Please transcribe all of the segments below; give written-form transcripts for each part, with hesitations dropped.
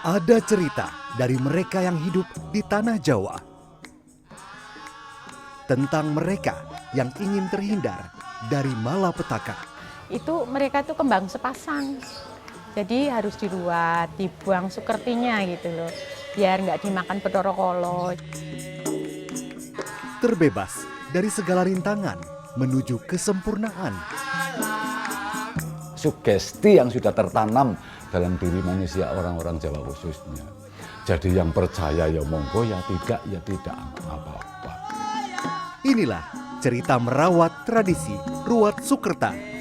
Ada cerita dari mereka yang hidup di tanah Jawa. Tentang mereka yang ingin terhindar dari malapetaka. Itu mereka tuh kembang sepasang. Jadi harus diruat, dibuang sukertinya gitu loh. Biar nggak dimakan Bathara Kala. Terbebas dari segala rintangan menuju kesempurnaan. Sugesti yang sudah tertanam dalam diri manusia orang-orang Jawa khususnya. Jadi yang percaya ya monggo, ya tidak apa-apa. Inilah cerita merawat tradisi Ruat Sukerta.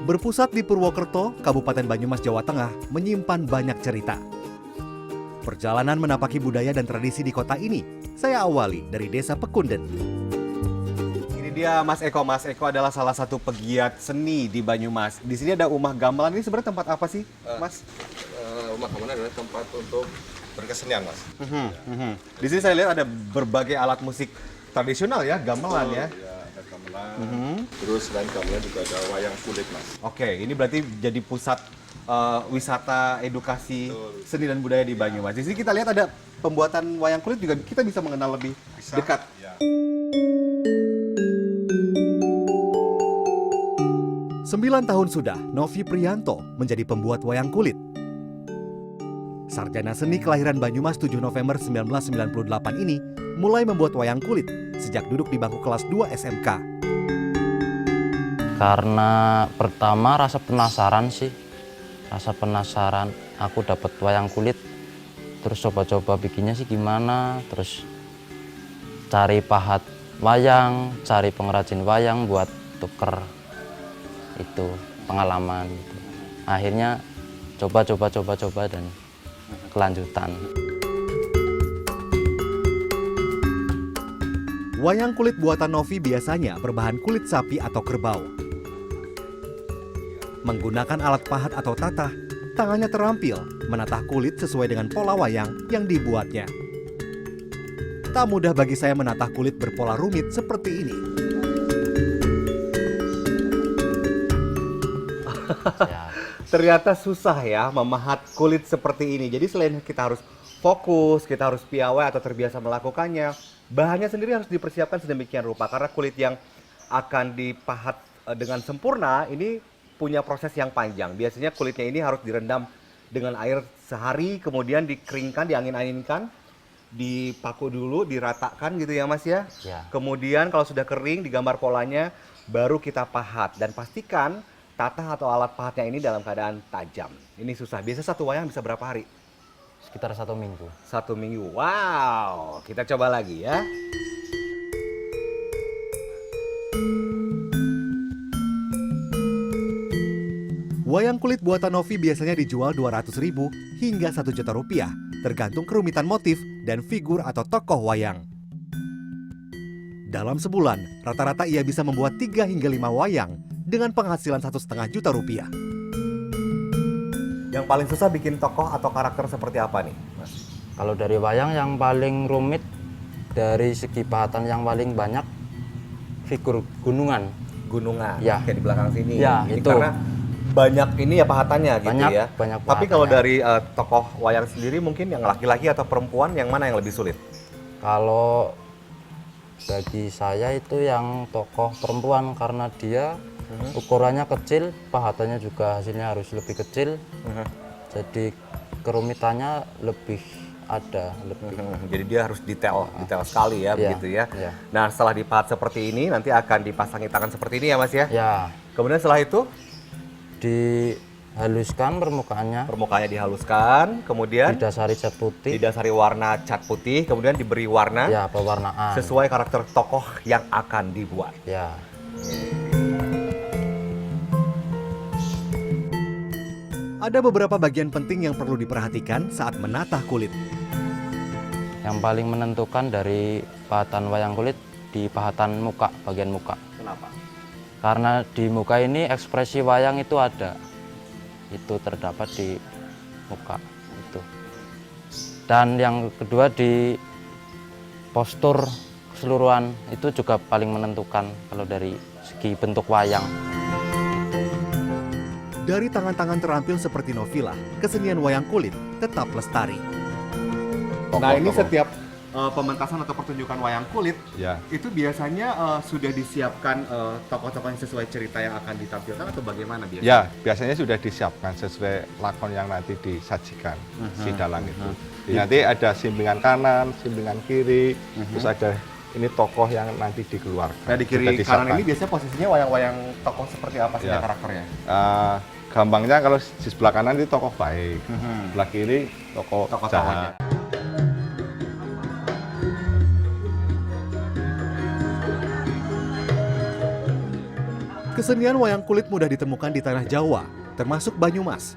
Berpusat di Purwokerto, Kabupaten Banyumas, Jawa Tengah, menyimpan banyak cerita. Perjalanan menapaki budaya dan tradisi di kota ini, saya awali dari Desa Pekunden. Ini dia Mas Eko. Mas Eko adalah salah satu pegiat seni di Banyumas. Di sini ada Umah Gamelan. Ini sebenarnya tempat apa sih, Mas? Rumah gamelan adalah tempat untuk berkesenian, Mas. Di sini saya lihat ada berbagai alat musik tradisional ya, gamelan ya. Ya, ada gamelan. Terus selain gamelan juga ada wayang kulit, Mas. Oke, ini berarti jadi pusat wisata edukasi seni dan budaya di Banyumas. Di sini kita lihat ada pembuatan wayang kulit juga, kita bisa mengenal lebih dekat. Ya. 9 tahun sudah Novi Priyanto menjadi pembuat wayang kulit. Sarjana seni kelahiran Banyumas 7 November 1998 ini mulai membuat wayang kulit sejak duduk di bangku kelas 2 SMK. Karena pertama rasa penasaran sih. Rasa penasaran, aku dapat wayang kulit. Terus coba-coba bikinnya sih gimana. Terus cari pahat wayang, cari pengrajin wayang buat tuker itu pengalaman gitu. Akhirnya coba dan kelanjutan. Wayang kulit buatan Novi biasanya berbahan kulit sapi atau kerbau. Menggunakan alat pahat atau tatah, tangannya terampil menatah kulit sesuai dengan pola wayang yang dibuatnya. Tak mudah bagi saya menatah kulit berpola rumit seperti ini. Ternyata susah ya memahat kulit seperti ini. Jadi selain kita harus fokus, kita harus piawai atau terbiasa melakukannya, bahannya sendiri harus dipersiapkan sedemikian rupa. Karena kulit yang akan dipahat dengan sempurna ini punya proses yang panjang. Biasanya kulitnya ini harus direndam dengan air sehari, kemudian dikeringkan, diangin-anginkan, dipaku dulu, diratakan gitu ya Mas ya. Ya. Kemudian kalau sudah kering, digambar polanya, baru kita pahat. Dan pastikan tatah atau alat pahatnya ini dalam keadaan tajam. Ini susah. Biasa satu wayang bisa berapa hari? Sekitar 1 minggu. 1 minggu. Wow, kita coba lagi ya. Wayang kulit buatan Novi biasanya dijual Rp200.000 hingga Rp1.000.000, tergantung kerumitan motif dan figur atau tokoh wayang. Dalam sebulan, rata-rata ia bisa membuat 3 hingga 5 wayang dengan penghasilan Rp1,5 juta. Yang paling susah bikin tokoh atau karakter seperti apa nih, Mas? Kalau dari wayang yang paling rumit dari segi pahatan yang paling banyak figur gunungan. Gunungan, Ya. kayak di belakang sini. Ya, Ini itu. karena banyak ini ya pahatannya gitu Banyak, ya. banyak Tapi kalau pahatannya. dari tokoh wayang sendiri mungkin yang laki-laki atau perempuan yang mana yang lebih sulit? Kalau bagi saya itu yang tokoh perempuan karena dia ukurannya kecil, pahatannya juga hasilnya harus lebih kecil. Jadi kerumitannya lebih ada, lebih. Jadi dia harus detail sekali ya, Iya, begitu ya. iya. Nah setelah dipahat seperti ini nanti akan dipasangi tangan seperti ini ya Mas ya. Ya, Kemudian setelah itu dihaluskan permukaannya, permukaannya dihaluskan, kemudian didasari cat putih, didasari warna cat putih, kemudian diberi warna ya pewarnaan. sesuai karakter tokoh yang akan dibuat. Ya. Ada beberapa bagian penting yang perlu diperhatikan saat menatah kulit. Yang paling menentukan dari pahatan wayang kulit di pahatan muka, bagian muka. Kenapa? Karena di muka ini ekspresi wayang itu ada. Itu terdapat di muka itu. Dan yang kedua di postur keseluruhan itu juga paling menentukan kalau dari segi bentuk wayang. Dari tangan-tangan terampil seperti Novila, kesenian wayang kulit tetap lestari. Nah ini setiap pementasan atau pertunjukan wayang kulit Ya, itu biasanya sudah disiapkan tokoh-tokoh yang sesuai cerita yang akan ditampilkan atau bagaimana biasanya? ya biasanya sudah disiapkan sesuai lakon yang nanti disajikan si dalang itu. Jadi nanti ada simpingan kanan, simpingan kiri, terus ada ini tokoh yang nanti dikeluarkan. Nah di kiri Sudah disiapkan. kanan ini biasanya posisinya wayang-wayang tokoh seperti apa sih Ya. karakternya? Gampangnya kalau di sebelah kanan itu tokoh baik, sebelah kiri tokoh Tokoh jahat. tokohnya. Kesenian wayang kulit mudah ditemukan di tanah Jawa, termasuk Banyumas.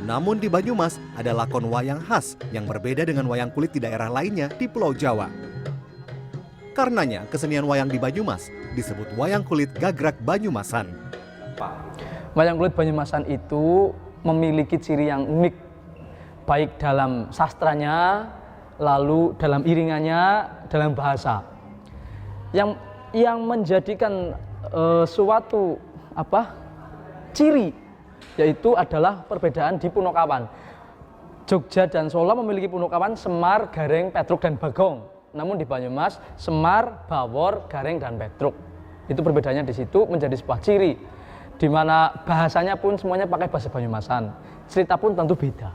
Namun di Banyumas ada lakon wayang khas yang berbeda dengan wayang kulit di daerah lainnya di Pulau Jawa. Karenanya kesenian wayang di Banyumas disebut wayang kulit gagrak Banyumasan. Wayang kulit Banyumasan itu memiliki ciri yang unik, baik dalam sastranya, lalu dalam iringannya, dalam bahasa. Yang menjadikan suatu ciri, yaitu adalah perbedaan di Punokawan. Jogja dan Solo memiliki Punokawan Semar, Gareng, Petruk, dan Bagong. Namun di Banyumas Semar, Bawor, Gareng, dan Petruk. Itu perbedaannya di situ menjadi sebuah ciri, di mana bahasanya pun semuanya pakai bahasa Banyumasan. Cerita pun tentu beda.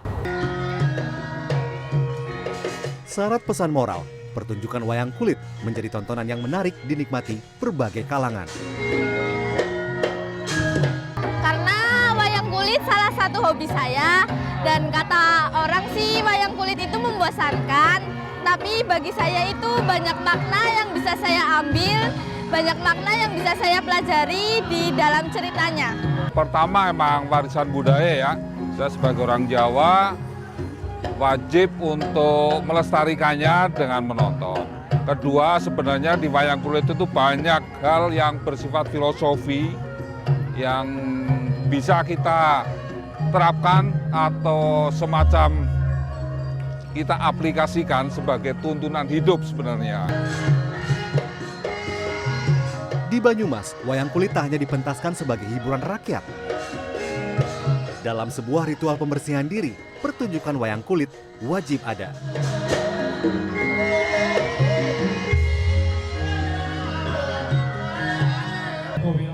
Syarat pesan moral, pertunjukan wayang kulit menjadi tontonan yang menarik dinikmati berbagai kalangan. Karena wayang kulit salah satu hobi saya, dan kata orang sih wayang kulit itu membosankan, tapi bagi saya itu banyak makna yang bisa saya ambil, banyak makna yang bisa saya pelajari di dalam ceritanya. Pertama emang warisan budaya ya, saya sebagai orang Jawa wajib untuk melestarikannya dengan menonton. Kedua, sebenarnya di wayang kulit itu banyak hal yang bersifat filosofi yang bisa kita terapkan atau semacam kita aplikasikan sebagai tuntunan hidup sebenarnya. Di Banyumas, wayang kulit tak hanya dipentaskan sebagai hiburan rakyat. Dalam sebuah ritual pembersihan diri, pertunjukan wayang kulit wajib ada.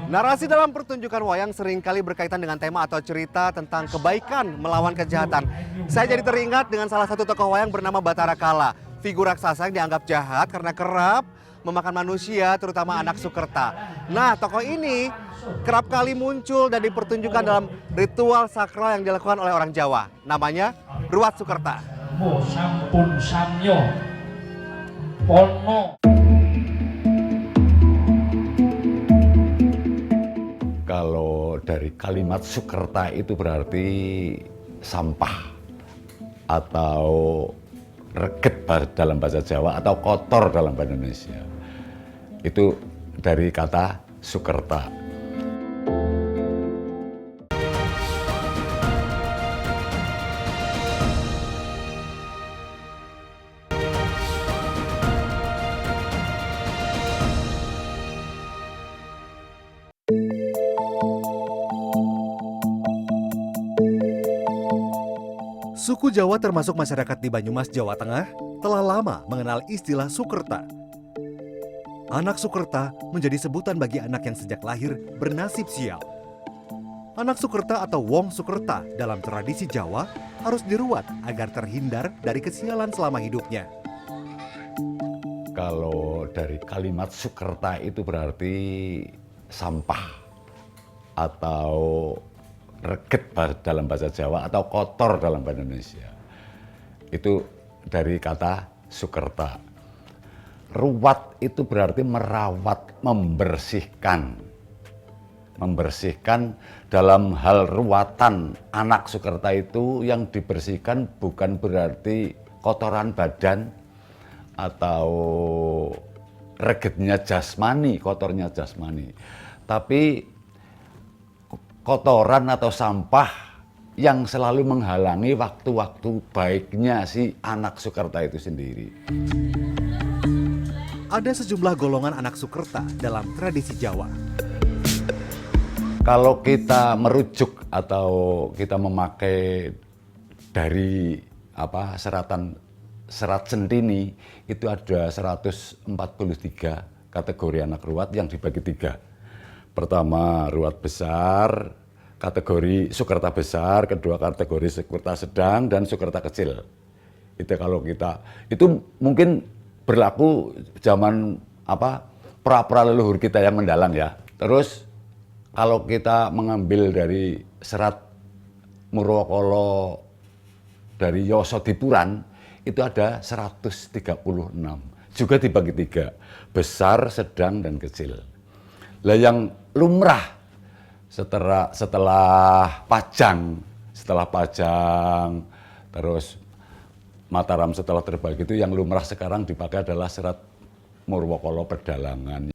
Narasi dalam pertunjukan wayang seringkali berkaitan dengan tema atau cerita tentang kebaikan melawan kejahatan. Saya jadi teringat dengan salah satu tokoh wayang bernama Batara Kala. Figur raksasa yang dianggap jahat karena kerap memakan manusia, terutama anak Sukerta. Nah, tokoh ini kerap kali muncul dan dipertunjukkan dalam ritual sakral yang dilakukan oleh orang Jawa. Namanya Ruat Sukerta. Sampun samyo pono. Kalau dari kalimat Sukerta itu berarti sampah atau reget dalam bahasa Jawa atau kotor dalam bahasa Indonesia. Itu dari kata Sukerta. Suku Jawa termasuk masyarakat di Banyumas, Jawa Tengah, telah lama mengenal istilah Sukerta. Anak Sukerta menjadi sebutan bagi anak yang sejak lahir bernasib sial. Anak Sukerta atau Wong Sukerta dalam tradisi Jawa harus diruat agar terhindar dari kesialan selama hidupnya. Kalau dari kalimat Sukerta itu berarti sampah atau reget dalam bahasa Jawa atau kotor dalam bahasa Indonesia. Itu dari kata Sukerta. Ruwat itu berarti merawat, membersihkan. membersihkan dalam hal ruatan anak Sukerta itu yang dibersihkan bukan berarti kotoran badan atau regetnya jasmani, kotornya jasmani, tapi kotoran atau sampah yang selalu menghalangi waktu-waktu baiknya si anak Sukerta itu sendiri. Ada sejumlah golongan anak Sukerta dalam tradisi Jawa. Kalau kita merujuk atau kita memakai dari serat Sentini, itu ada 143 kategori anak ruwat yang dibagi 3. Pertama ruwat besar, kategori Sukerta besar, kedua kategori Sukerta sedang dan Sukerta kecil. Itu kalau kita itu mungkin berlaku zaman pra leluhur kita yang mendalang ya. Terus kalau kita mengambil dari serat Murwokolo dari Yosodipuran itu ada 136. Juga dibagi 3, besar, sedang dan kecil. Lah yang lumrah setelah Pajang terus Mataram setelah terbagi itu yang lumrah sekarang dipakai adalah serat Murwokolo Pedalangan.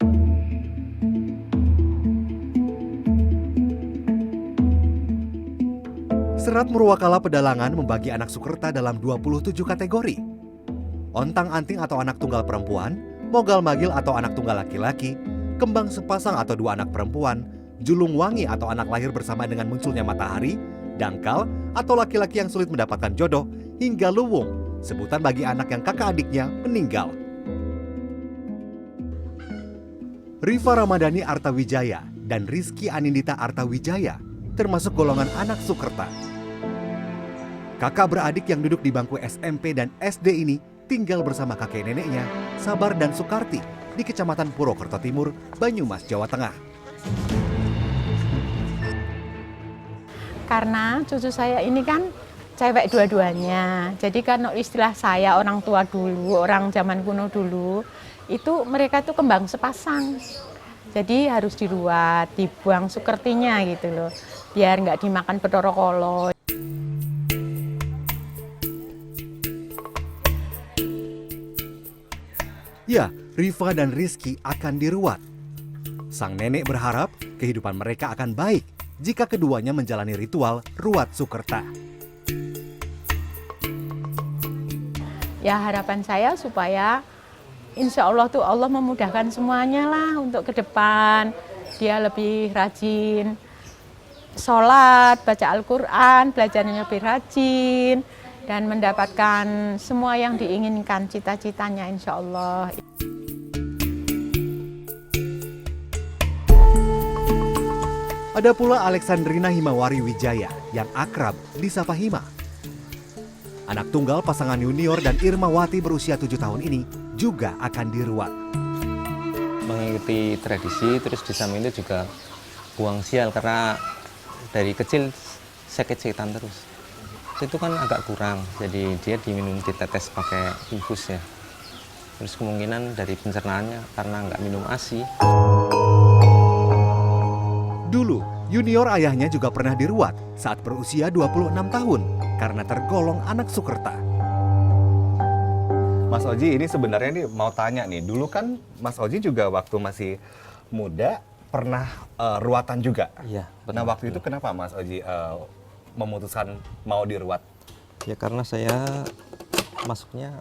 Serat Murwakala Pedalangan membagi anak Sukerta dalam 27 kategori. Ontang-anting atau anak tunggal perempuan, mogal-magil atau anak tunggal laki-laki, kembang sepasang atau 2 anak perempuan, julung wangi atau anak lahir bersama dengan munculnya matahari, dangkal atau laki-laki yang sulit mendapatkan jodoh, hingga luwung, sebutan bagi anak yang kakak adiknya meninggal. Rifa Ramadhani Artawijaya dan Rizky Anindita Artawijaya termasuk golongan anak Sukerta. Kakak beradik yang duduk di bangku SMP dan SD ini tinggal bersama kakek neneknya, Sabar dan Sukarti, di Kecamatan Purwokerto Timur, Banyumas, Jawa Tengah. Karena cucu saya ini kan cewek dua-duanya. Jadi kan istilah saya orang tua dulu, orang zaman kuno dulu, itu mereka tuh kembang sepasang. Jadi harus diruat, dibuang Sukertinya gitu loh, biar nggak dimakan Bathara Kala. Ya, Rifa dan Rizky akan diruat. Sang nenek berharap kehidupan mereka akan baik jika keduanya menjalani ritual ruat Sukerta. Ya harapan saya supaya insya Allah tuh Allah memudahkan semuanya lah untuk ke depan. Dia lebih rajin sholat, baca Al-Quran, belajarnya lebih rajin, dan mendapatkan semua yang diinginkan, cita-citanya insya Allah. Ada pula Alexandrina Himawari Wijaya yang akrab disapa Hima. Anak tunggal pasangan Junior dan Irmawati berusia 7 tahun ini juga akan diruat. Mengikuti tradisi, terus di samping itu juga buang sial karena dari kecil sakit-sakitan terus. Itu kan agak kurang, jadi dia diminum ditetes pakai infus ya. Terus kemungkinan dari pencernaannya karena nggak minum ASI. Dulu, Junior ayahnya juga pernah diruat saat berusia 26 tahun karena tergolong anak Sukerta. Mas Oji, ini sebenarnya nih mau tanya nih, dulu kan Mas Oji juga waktu masih muda pernah ruatan juga. Iya. Nah waktu itu kenapa Mas Oji memutuskan mau diruat? Ya karena saya masuknya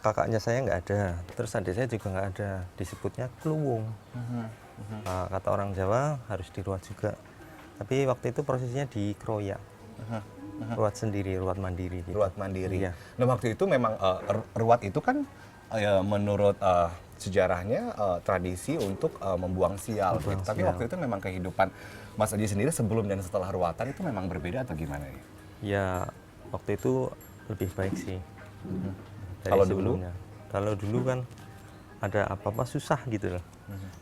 kakaknya saya nggak ada, terus adik saya juga nggak ada, disebutnya kluwung. Kata orang Jawa harus diruat juga, tapi waktu itu prosesnya dikeroyak, ruat sendiri, ruat mandiri. Gitu. Ruat mandiri. Iya. Nah waktu itu memang ruat itu kan menurut sejarahnya tradisi untuk membuang sial. Gitu. Tapi waktu itu memang kehidupan Mas Oji sendiri sebelum dan setelah ruatan itu memang berbeda atau gimana nih? Ya waktu itu lebih baik sih. Kalau sebelumnya. Kalau dulu kan ada apa-apa susah gitu loh.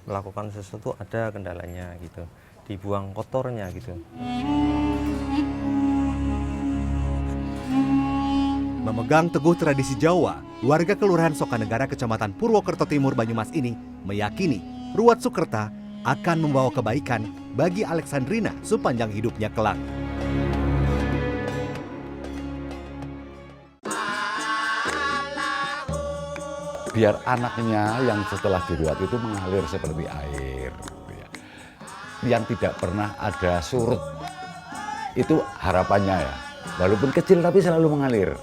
Melakukan sesuatu ada kendalanya gitu. Dibuang kotornya gitu. Memegang teguh tradisi Jawa, warga Kelurahan Sokanegara Kecamatan Purwokerto Timur Banyumas ini meyakini Ruat Sukerta akan membawa kebaikan bagi Alexandrina sepanjang hidupnya kelak. Biar anaknya yang setelah diruat itu mengalir seperti air, yang tidak pernah ada surut. Itu harapannya ya, walaupun kecil tapi selalu mengalir.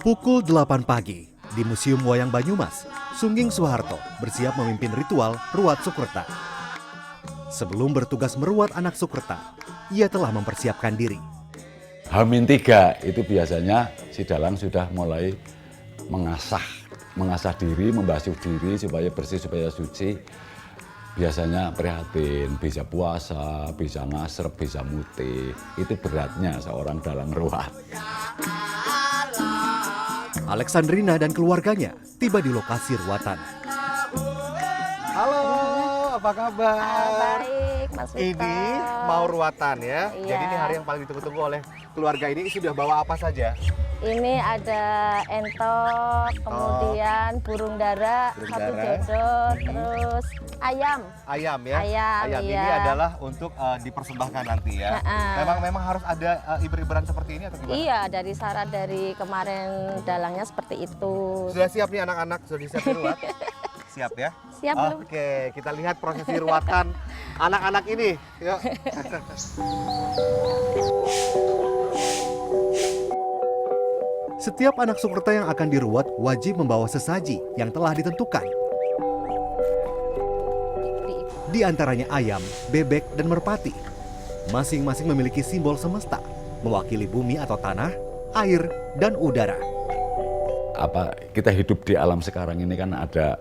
Pukul 8 pagi di Museum Wayang Banyumas, Sungging Soeharto bersiap memimpin ritual Ruat Sukerta. Sebelum bertugas meruat anak Sukerta, ia telah mempersiapkan diri. H-3 itu biasanya si dalang sudah mulai mengasah diri, membasuh diri supaya bersih, supaya suci. Biasanya prihatin, bisa puasa, bisa ngasrep, bisa mutih. Itu beratnya seorang dalang ruat. Alexandrina dan keluarganya tiba di lokasi ruatan. Halo, apa kabar? Baik, Mas Vito. Ini mau ruatan ya. Iya. Jadi ini hari yang paling ditunggu-tunggu oleh keluarga ini. Sudah bawa apa saja? Ini ada entok, kemudian burung dara, Burung satu dara. dodot, terus ayam. Ayam ya. Ayam, ini iya. adalah untuk dipersembahkan nanti ya. Ha-ha. Memang harus ada iber-iberan seperti ini atau gimana? Iya, dari syarat dari kemarin dalangnya seperti itu. Sudah siap nih anak-anak, sudah disiap ruat? Siap ya? Siap belum? Oke, kita lihat prosesi ruatan anak-anak ini. Yuk. Setiap anak Sukerta yang akan diruat wajib membawa sesaji yang telah ditentukan. Di antaranya ayam, bebek, dan merpati. Masing-masing memiliki simbol semesta, mewakili bumi atau tanah, air, dan udara. Kita hidup di alam sekarang ini kan ada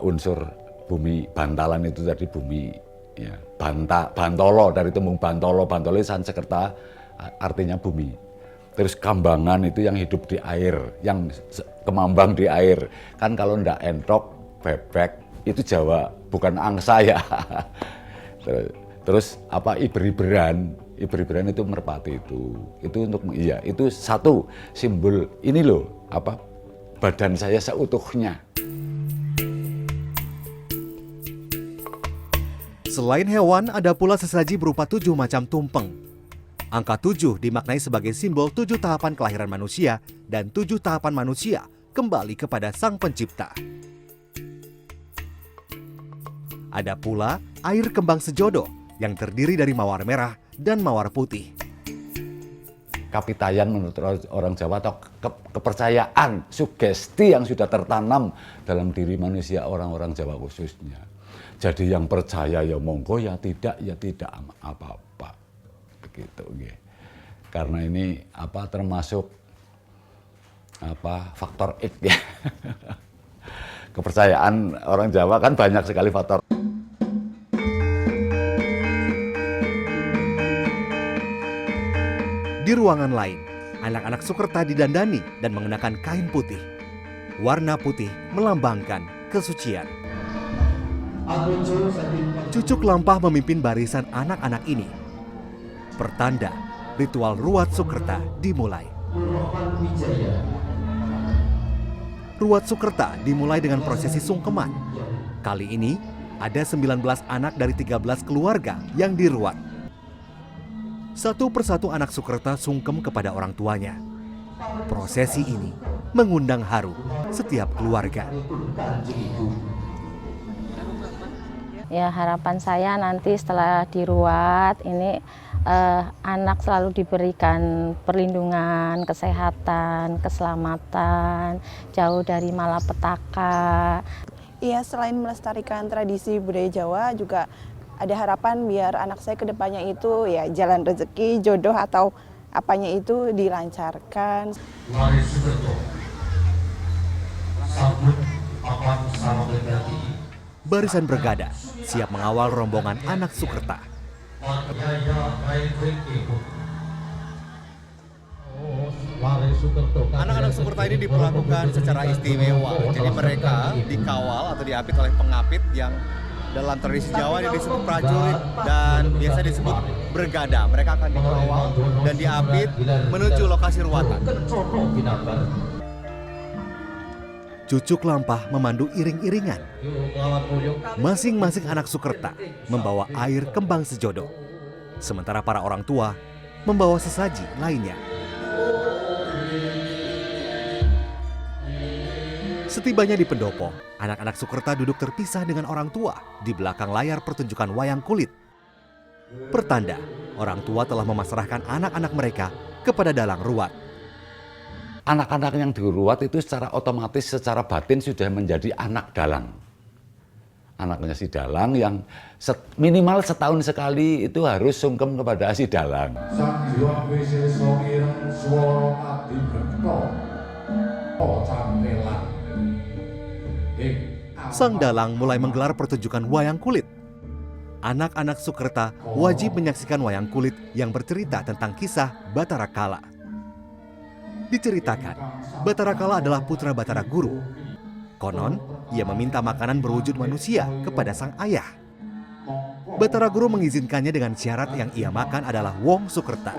unsur bumi, bantalan itu tadi bumi, ya, bantolo, dari tembung bantolo Sansekerta artinya bumi. Terus kambangan itu yang hidup di air, yang kemambang di air. Kan kalau ndak entok, bebek, itu Jawa, bukan angsa ya. Terus iber-iberan itu merpati itu untuk, iya, itu satu simbol ini loh, badan saya seutuhnya. Selain hewan, ada pula sesaji berupa 7 macam tumpeng. Angka 7 dimaknai sebagai simbol 7 tahapan kelahiran manusia dan 7 tahapan manusia kembali kepada Sang Pencipta. Ada pula air kembang sejodo yang terdiri dari mawar merah dan mawar putih. Kapitayan menurut orang Jawa atau kepercayaan, sugesti yang sudah tertanam dalam diri manusia, orang-orang Jawa khususnya. Jadi yang percaya ya monggo, ya tidak apa-apa. Begitu, okay. Karena ini termasuk faktor X ya. Kepercayaan orang Jawa kan banyak sekali faktor. Di ruangan lain, anak-anak Sukerta didandani dan menggunakan kain putih. Warna putih melambangkan kesucian. Cucuk Lampah memimpin barisan anak-anak ini. Pertanda ritual Ruat Sukerta dimulai. Ruat Sukerta dimulai dengan prosesi sungkeman. Kali ini ada 19 anak dari 13 keluarga yang diruat. Satu persatu anak Sukerta sungkem kepada orang tuanya. Prosesi ini mengundang haru setiap keluarga. Ya, harapan saya nanti setelah diruat ini anak selalu diberikan perlindungan, kesehatan, keselamatan, jauh dari malapetaka. Iya, selain melestarikan tradisi budaya Jawa, juga ada harapan biar anak saya ke depannya itu ya jalan rezeki, jodoh atau apanya itu dilancarkan. Barisan bergada siap mengawal rombongan anak Sukerta. Anak-anak Sukerta ini diperlakukan secara istimewa. Jadi mereka dikawal atau diapit oleh pengapit yang dalam tradisi Jawa ini disebut prajurit dan biasa disebut bergada. Mereka akan dikawal dan diapit menuju lokasi ruatan. Cucuk Lampah memandu iring-iringan. Masing-masing anak Sukerta membawa air kembang sejodo. Sementara para orang tua membawa sesaji lainnya. Setibanya di pendopo, anak-anak Sukerta duduk terpisah dengan orang tua di belakang layar pertunjukan wayang kulit. Pertanda, orang tua telah memasrahkan anak-anak mereka kepada dalang ruat. Anak-anak yang diruat itu secara otomatis, secara batin sudah menjadi anak dalang. Anaknya si dalang yang minimal setahun sekali itu harus sungkem kepada si dalang. Sang dalang mulai menggelar pertunjukan wayang kulit. Anak-anak Sukerta wajib menyaksikan wayang kulit yang bercerita tentang kisah Batara Kala. Diceritakan, Batara Kala adalah putra Batara Guru. Konon, ia meminta makanan berwujud manusia kepada sang ayah. Batara Guru mengizinkannya dengan syarat yang ia makan adalah wong Sukerta.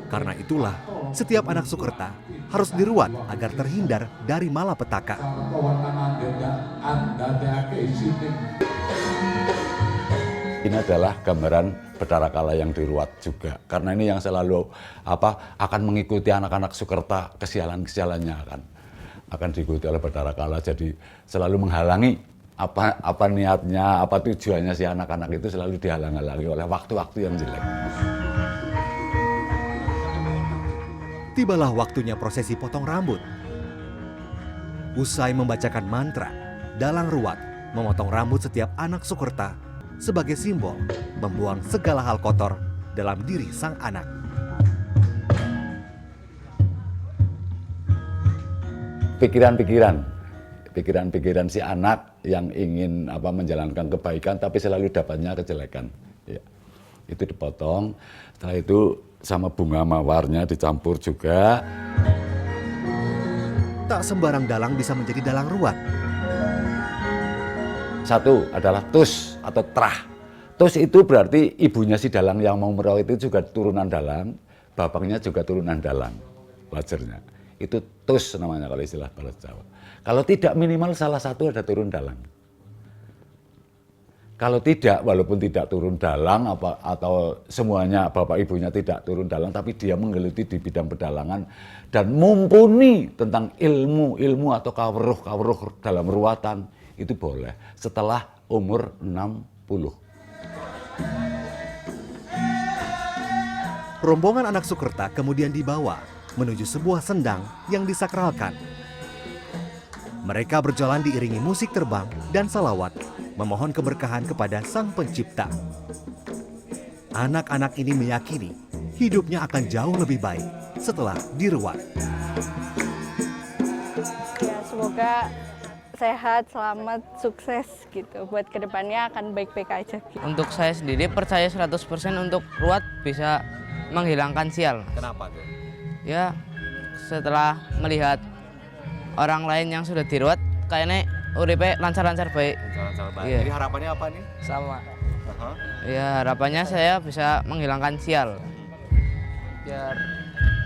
Karena itulah, setiap anak Sukerta harus diruat agar terhindar dari malapetaka. Ini adalah gambaran Batara Kala yang diruat juga. Karena ini yang selalu akan mengikuti anak-anak Sukerta, kesialan-kesialannya akan diikuti oleh Batara Kala. Jadi selalu menghalangi apa niatnya, apa tujuannya si anak-anak itu selalu dihalang-halangi oleh waktu-waktu yang jelek. Tibalah waktunya prosesi potong rambut. Usai membacakan mantra, dalang ruat memotong rambut setiap anak Sukerta sebagai simbol membuang segala hal kotor dalam diri sang anak. Pikiran-pikiran si anak yang ingin menjalankan kebaikan tapi selalu dapatnya kejelekan. Ya. Itu dipotong, setelah itu sama bunga mawarnya dicampur juga. Tak sembarang dalang bisa menjadi dalang ruat. Satu adalah tus atau trah. Tus itu berarti ibunya si dalang yang mau merawat itu juga turunan dalang, bapaknya juga turunan dalang, wajarnya. Itu tus namanya kalau istilah bahasa Jawa. Kalau tidak minimal salah satu ada turun dalang. Kalau tidak, walaupun tidak turun dalang atau semuanya bapak ibunya tidak turun dalang, tapi dia menggeluti di bidang pedalangan dan mumpuni tentang ilmu atau kawruh dalam ruatan, itu boleh setelah umur 60. Rombongan anak Sukerta kemudian dibawa menuju sebuah sendang yang disakralkan. Mereka berjalan diiringi musik terbang dan salawat, memohon keberkahan kepada Sang Pencipta. Anak-anak ini meyakini hidupnya akan jauh lebih baik setelah diruat. Ya, semoga sehat, selamat, sukses gitu. Buat kedepannya akan baik-baik aja. Gitu. Untuk saya sendiri percaya 100% untuk ruat bisa menghilangkan sial. Kenapa tuh? Ya, setelah melihat orang lain yang sudah diruat, kayaknya uripe lancar-lancar baik. Lancar-lancar baik. Iya. Jadi harapannya apa nih? Sama. Ya, harapannya saya bisa menghilangkan sial. Biar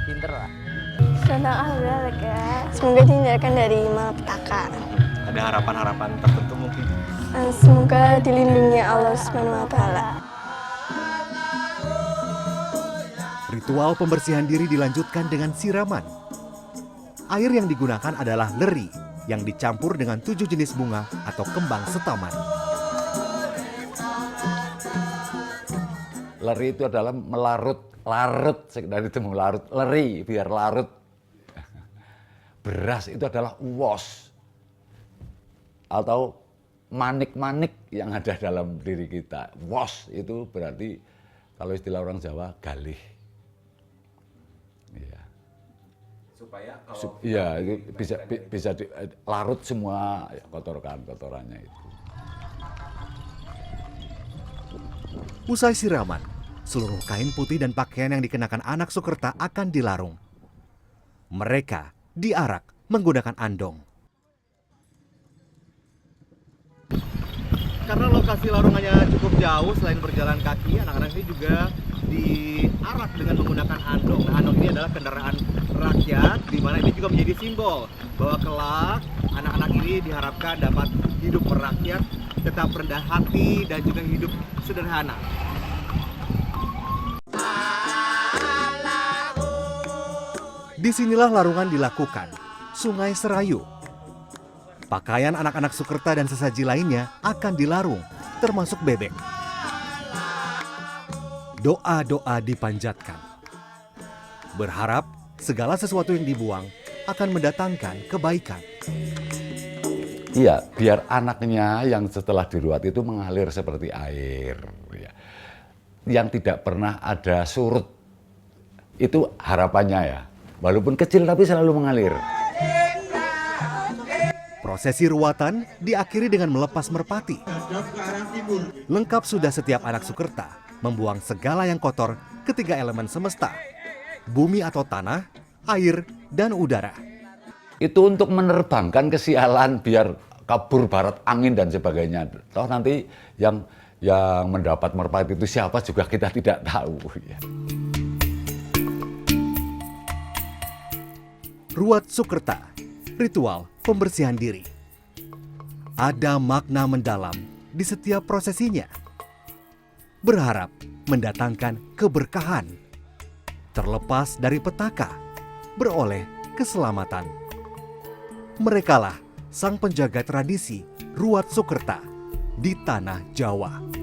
pinter lah. Senang alhamdulillah ya. Semoga dihindarkan dari malapetaka. Ada harapan-harapan tertentu mungkin? Semoga dilindungi Allah Subhanahu wa taala. Ritual pembersihan diri dilanjutkan dengan siraman. Air yang digunakan adalah leri yang dicampur dengan 7 jenis bunga atau kembang setaman. Leri itu adalah larut, dari itu melarut, leri biar larut. Beras itu adalah uwos atau manik-manik yang ada dalam diri kita. Wos itu berarti kalau istilah orang Jawa galih. Iya. Supaya iya itu bisa larut semua kotorannya itu. Usai siraman, seluruh kain putih dan pakaian yang dikenakan anak Sukerta akan dilarung. Mereka diarak menggunakan andong. Karena lokasi larungannya cukup jauh, selain berjalan kaki, anak-anak ini juga diarak dengan menggunakan andong. Nah, andong ini adalah kendaraan rakyat, di mana ini juga menjadi simbol bahwa kelak anak-anak ini diharapkan dapat hidup merakyat, tetap rendah hati, dan juga hidup sederhana. Disinilah larungan dilakukan, Sungai Serayu. Pakaian anak-anak Sukerta dan sesaji lainnya akan dilarung, termasuk bebek. Doa-doa dipanjatkan. Berharap segala sesuatu yang dibuang akan mendatangkan kebaikan. Iya, biar anaknya yang setelah diruat itu mengalir seperti air. Ya. Yang tidak pernah ada surut. Itu harapannya ya. Walaupun kecil tapi selalu mengalir. Prosesi ruatan diakhiri dengan melepas merpati. Lengkap sudah setiap anak Sukerta membuang segala yang kotor ke 3 elemen semesta. Bumi atau tanah, air, dan udara. Itu untuk menerbangkan kesialan biar kabur barat angin dan sebagainya. Toh nanti yang mendapat merpati itu siapa juga kita tidak tahu. Ya. Ruat Sukerta, ritual pembersihan diri. Ada makna mendalam di setiap prosesinya. Berharap mendatangkan keberkahan. Terlepas dari petaka, beroleh keselamatan. Merekalah sang penjaga tradisi Ruat Sukerta di tanah Jawa.